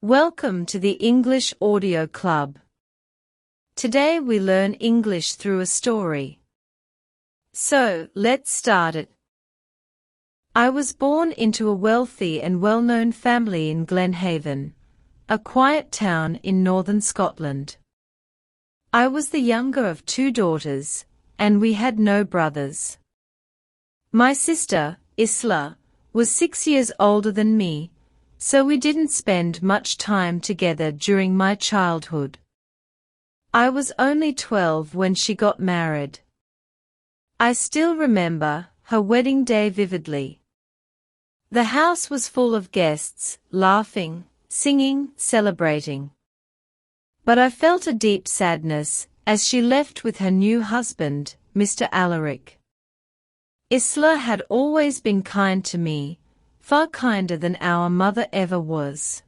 Welcome to the English Audio Club. Today we learn English through a story. So, let's start it. I was born into a wealthy and well-known family in Glenhaven, a quiet town in northern Scotland. I was the younger of two daughters, and we had no brothers. My sister, Isla, was 6 years older than me, so we didn't spend much time together during my childhood. I was only 12 when she got married. I still remember her wedding day vividly. The house was full of guests, laughing, singing, celebrating. But I felt a deep sadness as she left with her new husband, Mr. Alaric. Isla had always been kind to me, far kinder than our mother ever was.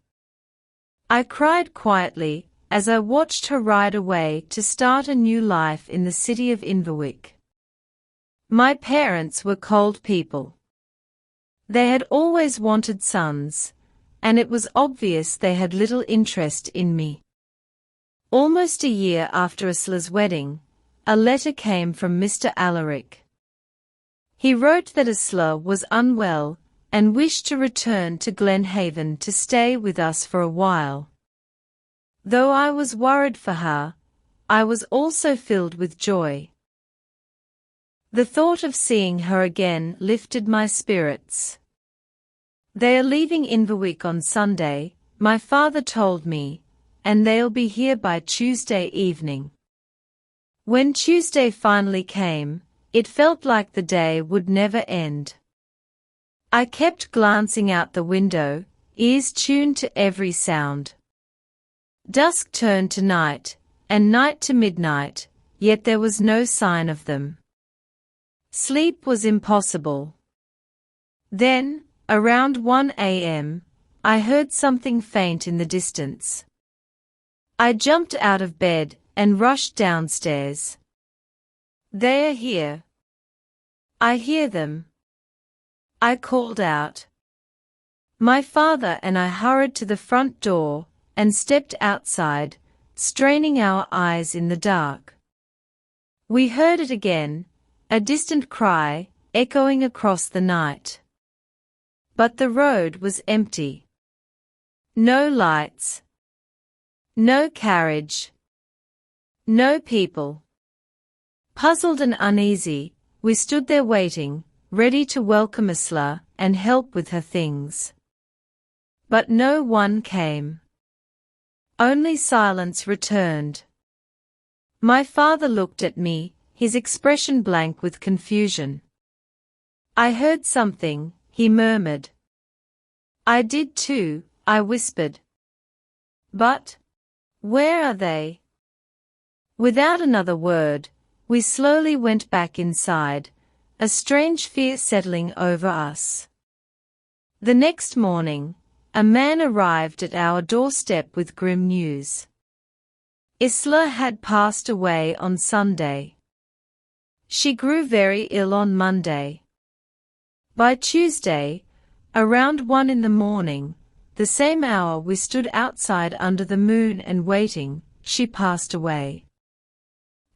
I cried quietly as I watched her ride away to start a new life in the city of Inverwick. My parents were cold people. They had always wanted sons, and it was obvious they had little interest in me. Almost a year after Isla's wedding, a letter came from Mr. Alaric. He wrote that Isla was unwell and wished to return to Glenhaven to stay with us for a while. Though I was worried for her, I was also filled with joy. The thought of seeing her again lifted my spirits. They are leaving Inverwick on Sunday, my father told me, and they'll be here by Tuesday evening. When Tuesday finally came, it felt like the day would never end. I kept glancing out the window, ears tuned to every sound. Dusk turned to night, and night to midnight, yet there was no sign of them. Sleep was impossible. Then, around 1 a.m., I heard something faint in the distance. I jumped out of bed and rushed downstairs. They are here. I hear them. I called out. My father and I hurried to the front door and stepped outside, straining our eyes in the dark. We heard it again, a distant cry, echoing across the night. But the road was empty. No lights. No carriage. No people. Puzzled and uneasy, we stood there waiting, ready to welcome Isla and help with her things. But no one came. Only silence returned. My father looked at me, his expression blank with confusion. I heard something, he murmured. I did too, I whispered. But where are they? Without another word, we slowly went back inside, a strange fear settling over us. The next morning, a man arrived at our doorstep with grim news. Isla had passed away on Sunday. She grew very ill on Monday. By Tuesday, around 1 in the morning, the same hour we stood outside under the moon and waiting, she passed away.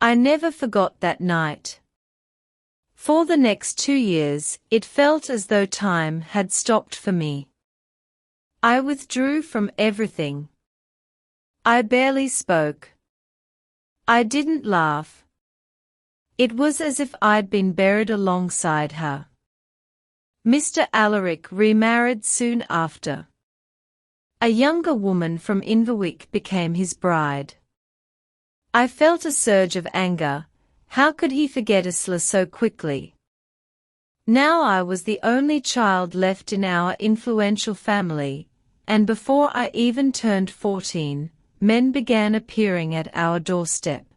I never forgot that night. For the next 2 years, it felt as though time had stopped for me. I withdrew from everything. I barely spoke. I didn't laugh. It was as if I'd been buried alongside her. Mr. Alaric remarried soon after. A younger woman from Inverwick became his bride. I felt a surge of anger. How could he forget Isla so quickly? Now I was the only child left in our influential family, and before I even turned 14, men began appearing at our doorstep.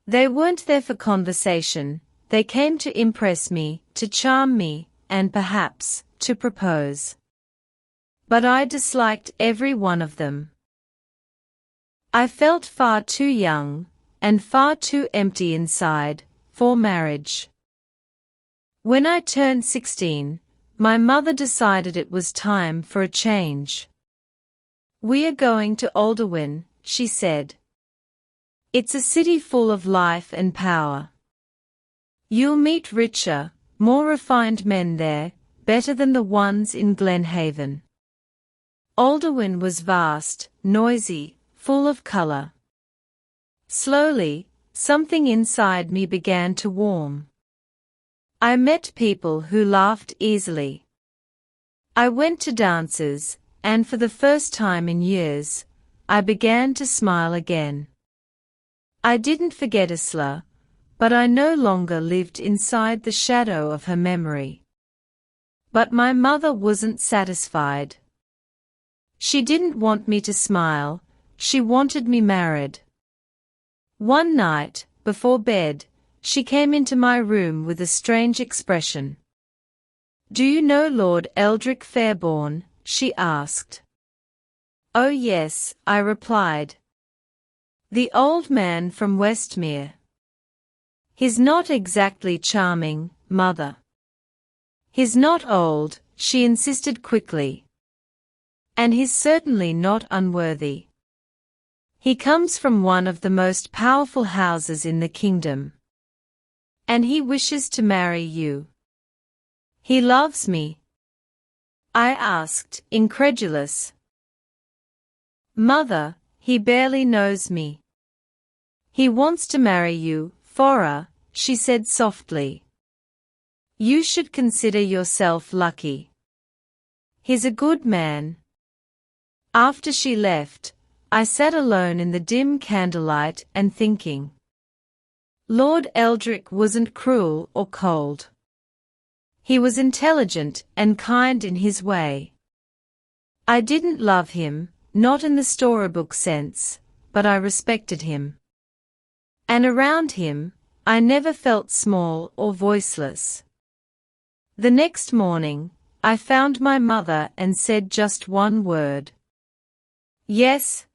They weren't there for conversation, they came to impress me, to charm me, and perhaps, to propose. But I disliked every one of them. I felt far too young, and far too empty inside, for marriage. When I turned 16, my mother decided it was time for a change. We are going to Alderwin, she said. It's a city full of life and power. You'll meet richer, more refined men there, better than the ones in Glenhaven. Alderwin was vast, noisy, full of color. Slowly, something inside me began to warm. I met people who laughed easily. I went to dances, and for the first time in years, I began to smile again. I didn't forget Isla, but I no longer lived inside the shadow of her memory. But my mother wasn't satisfied. She didn't want me to smile, she wanted me married. One night, before bed, she came into my room with a strange expression. "Do you know Lord Eldrick Fairborn?" she asked. "Oh yes," I replied. "The old man from Westmere." "He's not exactly charming, Mother." "He's not old," she insisted quickly. "And he's certainly not unworthy. He comes from one of the most powerful houses in the kingdom. And he wishes to marry you." "He loves me?" I asked, incredulous. "Mother, he barely knows me." "He wants to marry you, Flora," she said softly. "You should consider yourself lucky. He's a good man." After she left, I sat alone in the dim candlelight and thinking. Lord Eldrick wasn't cruel or cold. He was intelligent and kind in his way. I didn't love him, not in the storybook sense, but I respected him. And around him, I never felt small or voiceless. The next morning, I found my mother and said just one word. "Yes."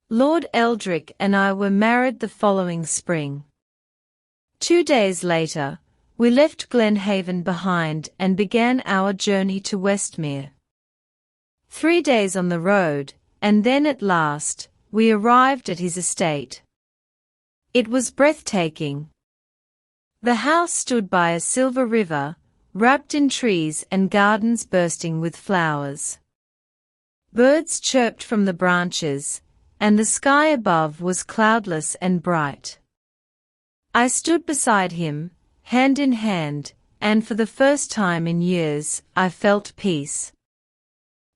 Lord Eldrick and I were married the following spring. 2 days later, we left Glenhaven behind and began our journey to Westmere. 3 days on the road, and then at last, we arrived at his estate. It was breathtaking. The house stood by a silver river, wrapped in trees and gardens bursting with flowers. Birds chirped from the branches, and the sky above was cloudless and bright. I stood beside him, hand in hand, and for the first time in years, I felt peace.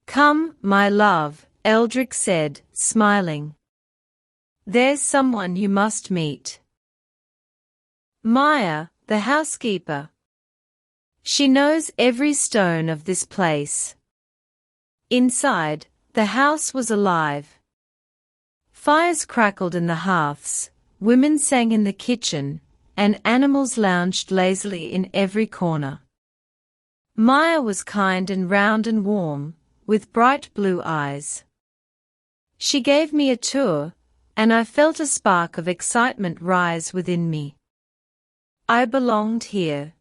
"Come, my love," Eldrick said, smiling. "There's someone you must meet. Maya, the housekeeper. She knows every stone of this place." Inside, the house was alive. Fires crackled in the hearths, women sang in the kitchen, and animals lounged lazily in every corner. Maya was kind and round and warm, with bright blue eyes. She gave me a tour, and I felt a spark of excitement rise within me. I belonged here.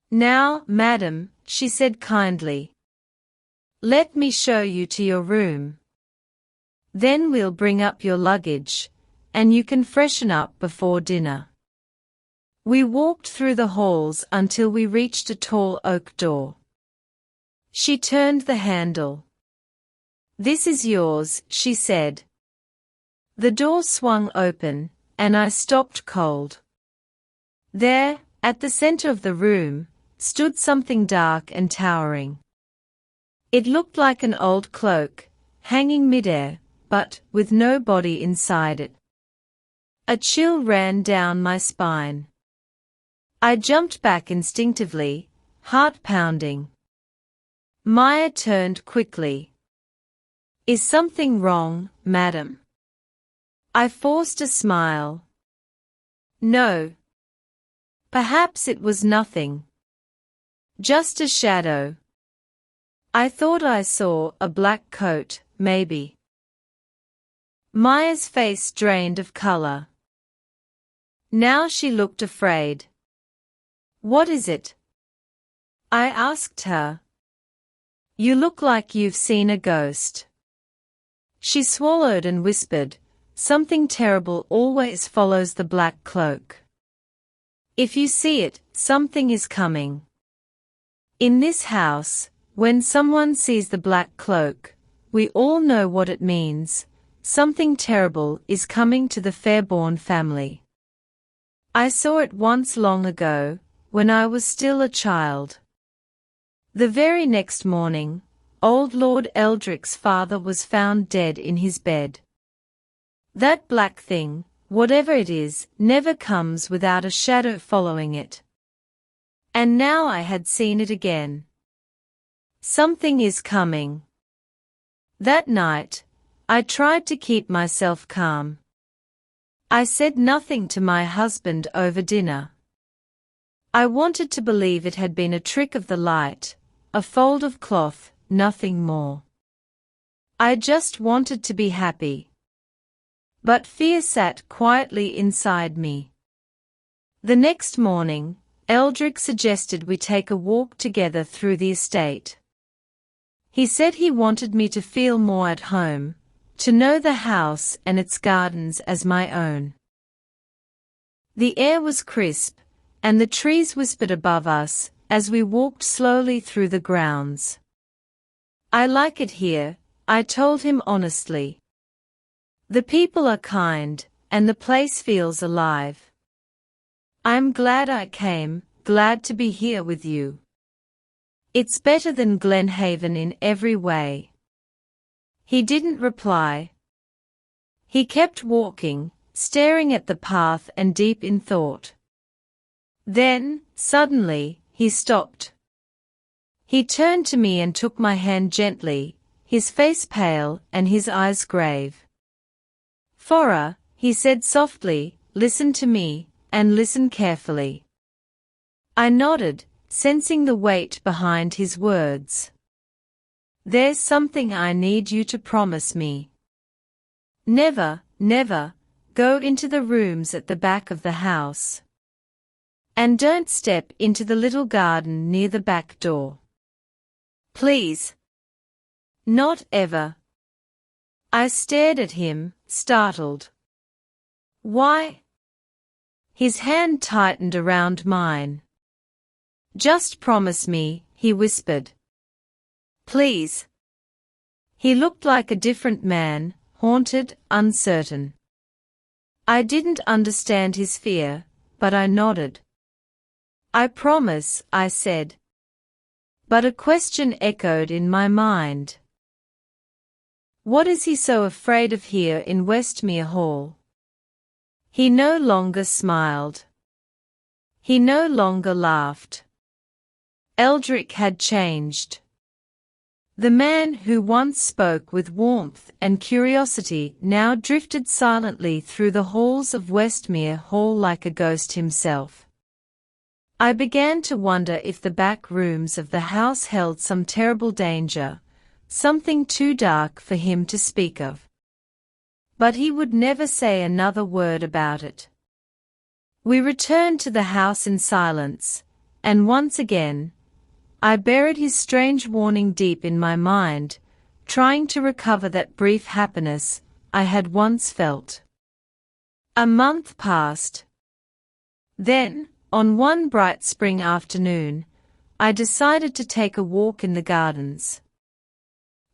"Now, madam," she said kindly. "Let me show you to your room. Then we'll bring up your luggage, and you can freshen up before dinner." We walked through the halls until we reached a tall oak door. She turned the handle. "This is yours," she said. The door swung open, and I stopped cold. There, at the center of the room, stood something dark and towering. It looked like an old cloak, hanging midair, but with no body inside it. A chill ran down my spine. I jumped back instinctively, heart pounding. Maya turned quickly. "Is something wrong, madam?" I forced a smile. "No. Perhaps it was nothing. Just a shadow. I thought I saw a black coat, maybe." Maya's face drained of color. Now she looked afraid. "What is it?" I asked her. "You look like you've seen a ghost." She swallowed and whispered, "Something terrible always follows the black cloak. If you see it, something is coming. In this house, when someone sees the black cloak, we all know what it means. Something terrible is coming to the Fairborn family. I saw it once long ago, when I was still a child." The very next morning, old Lord Eldrick's father was found dead in his bed. That black thing, whatever it is, never comes without a shadow following it. And now I had seen it again. Something is coming. That night, I tried to keep myself calm. I said nothing to my husband over dinner. I wanted to believe it had been a trick of the light, a fold of cloth, nothing more. I just wanted to be happy. But fear sat quietly inside me. The next morning, Eldrick suggested we take a walk together through the estate. He said he wanted me to feel more at home, to know the house and its gardens as my own. The air was crisp, and the trees whispered above us as we walked slowly through the grounds. "I like it here," I told him honestly. "The people are kind, and the place feels alive. I'm glad I came, glad to be here with you. It's better than Glenhaven in every way." He didn't reply. He kept walking, staring at the path and deep in thought. Then, suddenly, he stopped. He turned to me and took my hand gently, his face pale and his eyes grave. "Fora," he said softly, "listen to me, and listen carefully." I nodded, sensing the weight behind his words. "There's something I need you to promise me. Never, never, go into the rooms at the back of the house. And don't step into the little garden near the back door. Please. Not ever." I stared at him, startled. "Why?" His hand tightened around mine. "Just promise me," he whispered. "Please." He looked like a different man, haunted, uncertain. I didn't understand his fear, but I nodded. "I promise," I said. But a question echoed in my mind. What is he so afraid of here in Westmere Hall? He no longer smiled. He no longer laughed. Eldrick had changed. The man who once spoke with warmth and curiosity now drifted silently through the halls of Westmere Hall like a ghost himself. I began to wonder if the back rooms of the house held some terrible danger, something too dark for him to speak of. But he would never say another word about it. We returned to the house in silence, and once again, I buried his strange warning deep in my mind, trying to recover that brief happiness I had once felt. A month passed. Then, on one bright spring afternoon, I decided to take a walk in the gardens.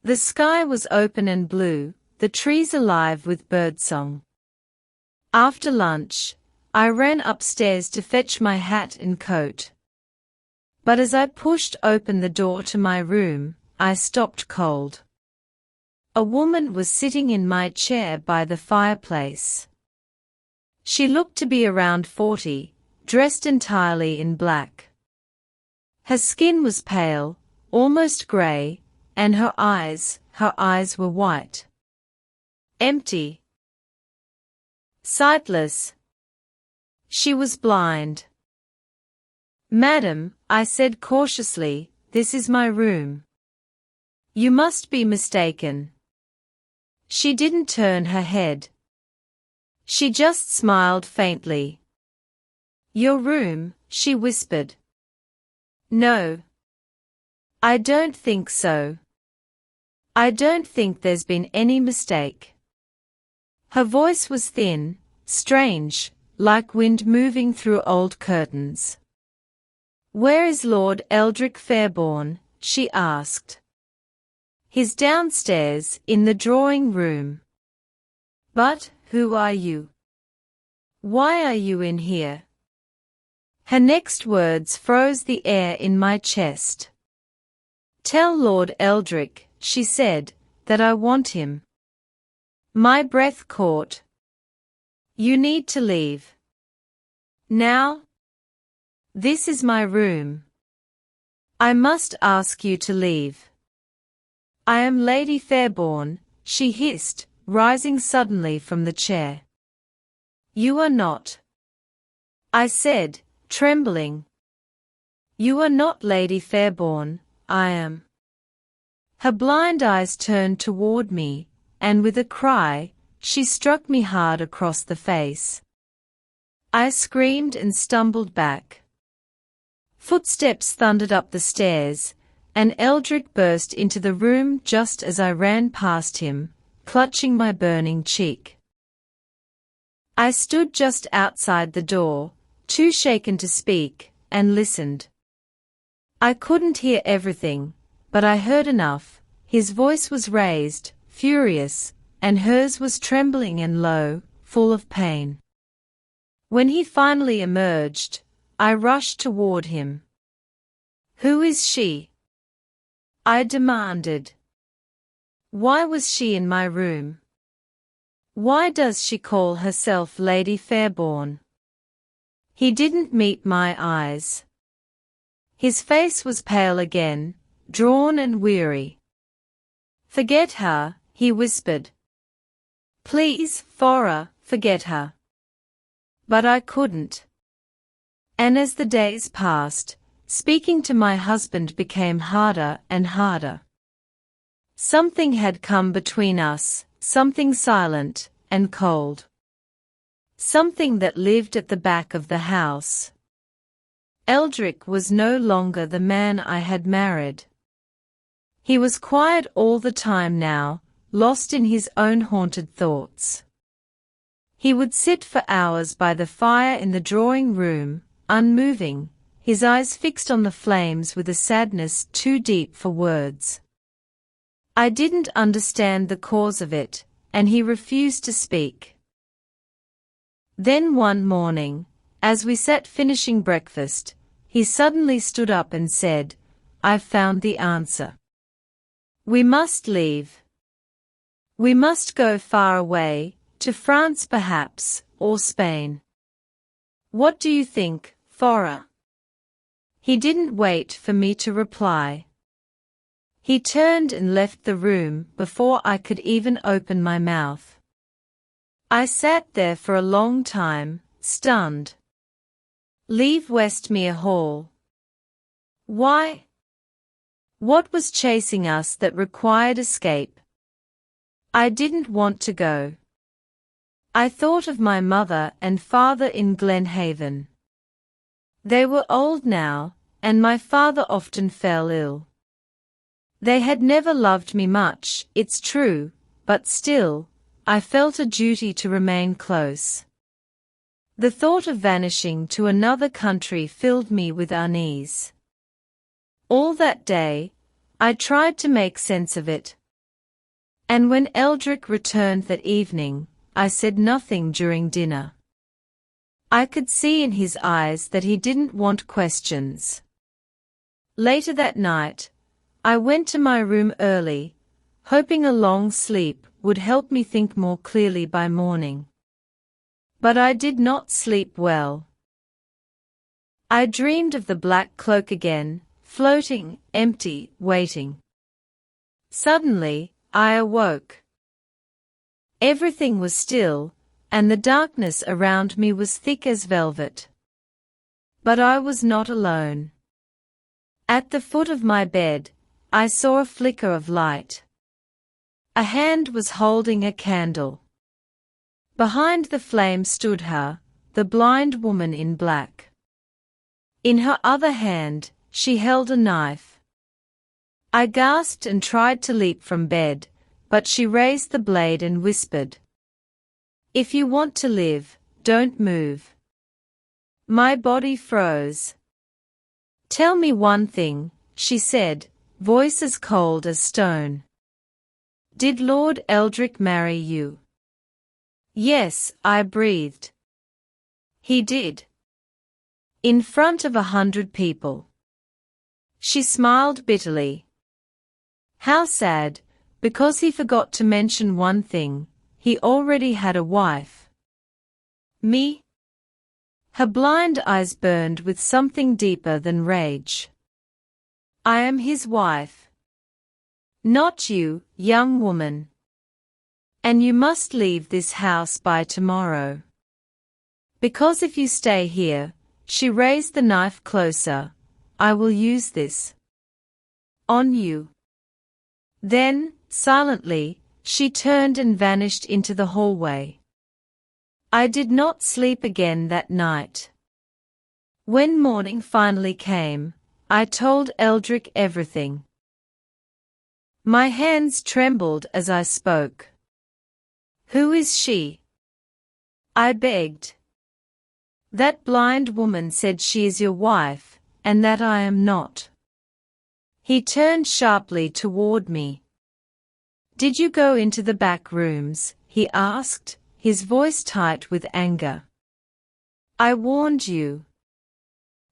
The sky was open and blue, the trees alive with birdsong. After lunch, I ran upstairs to fetch my hat and coat. But as I pushed open the door to my room, I stopped cold. A woman was sitting in my chair by the fireplace. She looked to be around 40, dressed entirely in black. Her skin was pale, almost grey, and her eyes were white. Empty. Sightless. She was blind. "Madam," I said cautiously, "this is my room. You must be mistaken." She didn't turn her head. She just smiled faintly. "Your room," she whispered. "No. I don't think so. I don't think there's been any mistake. Her voice was thin, strange, like wind moving through old curtains. Where is Lord Eldrick Fairborn? She asked. He's downstairs, in the drawing room. But, who are you? Why are you in here? Her next words froze the air in my chest. Tell Lord Eldrick, she said, that I want him. My breath caught. You need to leave. Now? This is my room. I must ask you to leave. I am Lady Fairborn, she hissed, rising suddenly from the chair. You are not. I said, trembling. You are not Lady Fairborn, I am. Her blind eyes turned toward me, and with a cry, she struck me hard across the face. I screamed and stumbled back. Footsteps thundered up the stairs, and Eldrick burst into the room just as I ran past him, clutching my burning cheek. I stood just outside the door, too shaken to speak, and listened. I couldn't hear everything, but I heard enough. His voice was raised, furious, and hers was trembling and low, full of pain. When he finally emerged, I rushed toward him. Who is she? I demanded. Why was she in my room? Why does she call herself Lady Fairborn? He didn't meet my eyes. His face was pale again, drawn and weary. Forget her, he whispered. Please, Flora, forget her. But I couldn't. And as the days passed, speaking to my husband became harder and harder. Something had come between us, something silent and cold. Something that lived at the back of the house. Eldrick was no longer the man I had married. He was quiet all the time now, lost in his own haunted thoughts. He would sit for hours by the fire in the drawing room, unmoving, his eyes fixed on the flames with a sadness too deep for words. I didn't understand the cause of it, and he refused to speak. Then one morning, as we sat finishing breakfast, he suddenly stood up and said, I've found the answer. We must leave. We must go far away, to France perhaps, or Spain. What do you think, Flora? He didn't wait for me to reply. He turned and left the room before I could even open my mouth. I sat there for a long time, stunned. Leave Westmere Hall. Why? What was chasing us that required escape? I didn't want to go. I thought of my mother and father in Glenhaven. They were old now, and my father often fell ill. They had never loved me much, it's true, but still, I felt a duty to remain close. The thought of vanishing to another country filled me with unease. All that day, I tried to make sense of it. And when Eldrick returned that evening, I said nothing during dinner. I could see in his eyes that he didn't want questions. Later that night, I went to my room early, hoping a long sleep would help me think more clearly by morning. But I did not sleep well. I dreamed of the black cloak again, floating, empty, waiting. Suddenly, I awoke. Everything was still, and the darkness around me was thick as velvet. But I was not alone. At the foot of my bed, I saw a flicker of light. A hand was holding a candle. Behind the flame stood her, the blind woman in black. In her other hand, she held a knife. I gasped and tried to leap from bed, but she raised the blade and whispered, "If you want to live, don't move." My body froze. "Tell me one thing," she said, voice as cold as stone. "Did Lord Eldrick marry you?" "Yes," I breathed. "He did. In front of 100 people." She smiled bitterly. "How sad, because he forgot to mention one thing, he already had a wife." "Me?" Her blind eyes burned with something deeper than rage. "I am his wife. Not you, young woman. And you must leave this house by tomorrow. Because if you stay here," she raised the knife closer, "I will use this on you." Then, silently, she turned and vanished into the hallway. I did not sleep again that night. When morning finally came, I told Eldrick everything. My hands trembled as I spoke. "Who is she?" I begged. "That blind woman said she is your wife, and that I am not." He turned sharply toward me. "Did you go into the back rooms?" he asked, his voice tight with anger. "I warned you.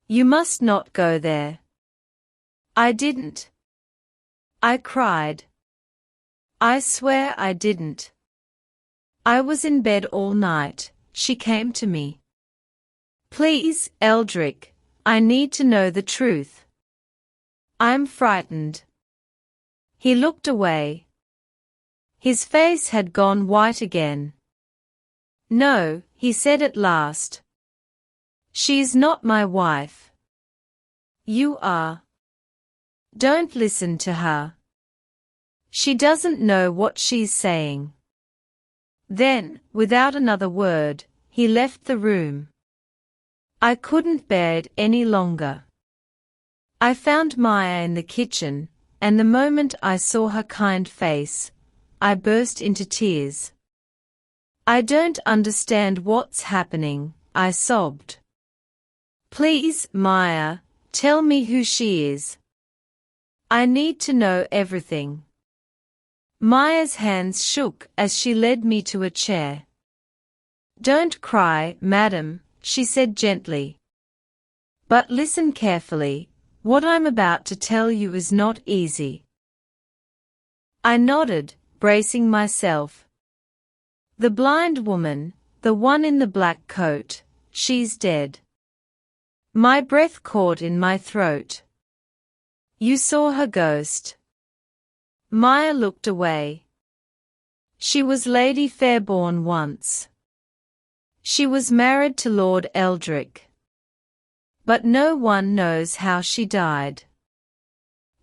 You must not go there." "I didn't." I cried. "I swear I didn't. I was in bed all night." She came to me. "Please, Eldrick, I need to know the truth. I'm frightened." He looked away. His face had gone white again. "No," he said at last. "She is not my wife. You are. Don't listen to her. She doesn't know what she's saying." Then, without another word, he left the room. I couldn't bear it any longer. I found Maya in the kitchen, and the moment I saw her kind face, I burst into tears. "I don't understand what's happening," I sobbed. "Please, Maya, tell me who she is. I need to know everything." Maya's hands shook as she led me to a chair. "Don't cry, madam," she said gently. "But listen carefully. What I'm about to tell you is not easy." I nodded, bracing myself. "The blind woman, the one in the black coat, she's dead." My breath caught in my throat. "You saw her ghost?" Maya looked away. "She was Lady Fairborn once. She was married to Lord Eldrick. But no one knows how she died.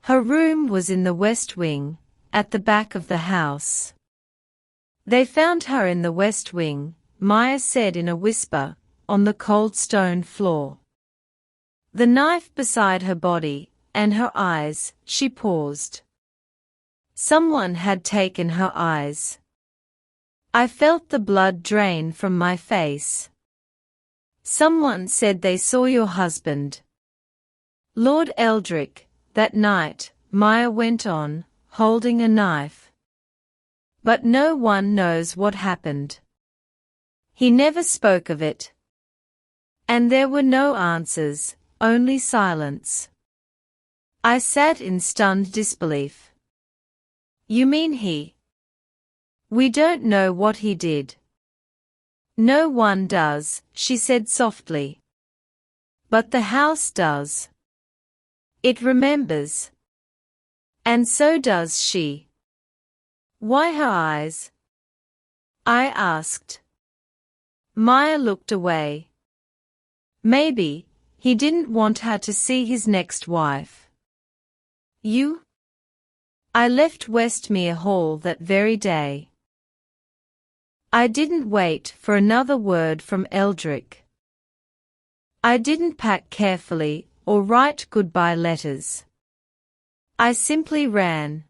Her room was in the West Wing, at the back of the house." "They found her in the West Wing," Maya said in a whisper, "on the cold stone floor. The knife beside her body, and her eyes." She paused. "Someone had taken her eyes." I felt the blood drain from my face. "Someone said they saw your husband, Lord Eldrick, that night," Maya went on, holding a knife. "But no one knows what happened. He never spoke of it. And there were no answers, only silence." I sat in stunned disbelief. "You mean he?" "We don't know what he did." "No one does," she said softly. "But the house does. It remembers. And so does she." "Why her eyes?" I asked. Maya looked away. "Maybe he didn't want her to see his next wife." "You?" "I left Westmere Hall that very day. I didn't wait for another word from Eldrick. I didn't pack carefully or write goodbye letters. I simply ran.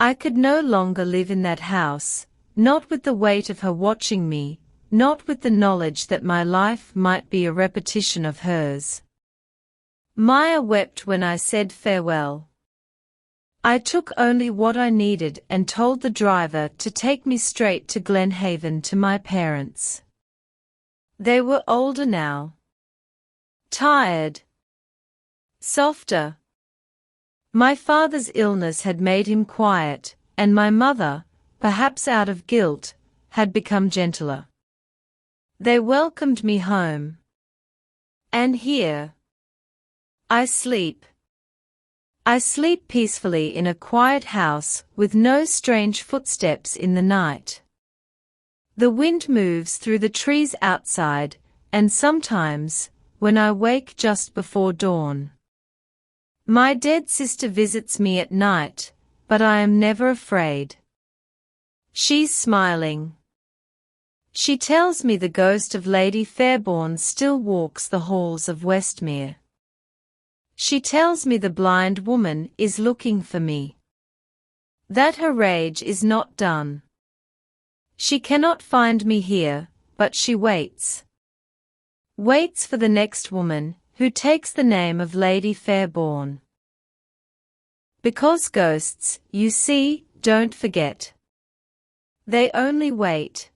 I could no longer live in that house, not with the weight of her watching me, not with the knowledge that my life might be a repetition of hers. Maya wept when I said farewell. I took only what I needed and told the driver to take me straight to Glenhaven to my parents. They were older now. Tired. Softer. My father's illness had made him quiet, and my mother, perhaps out of guilt, had become gentler. They welcomed me home. And here I sleep. I sleep peacefully in a quiet house with no strange footsteps in the night. The wind moves through the trees outside, and sometimes, when I wake just before dawn, my dead sister visits me at night, but I am never afraid. She's smiling. She tells me the ghost of Lady Fairbairn still walks the halls of Westmere. She tells me the blind woman is looking for me. That her rage is not done. She cannot find me here, but she waits. Waits for the next woman, who takes the name of Lady Fairbairn. Because ghosts, you see, don't forget. They only wait.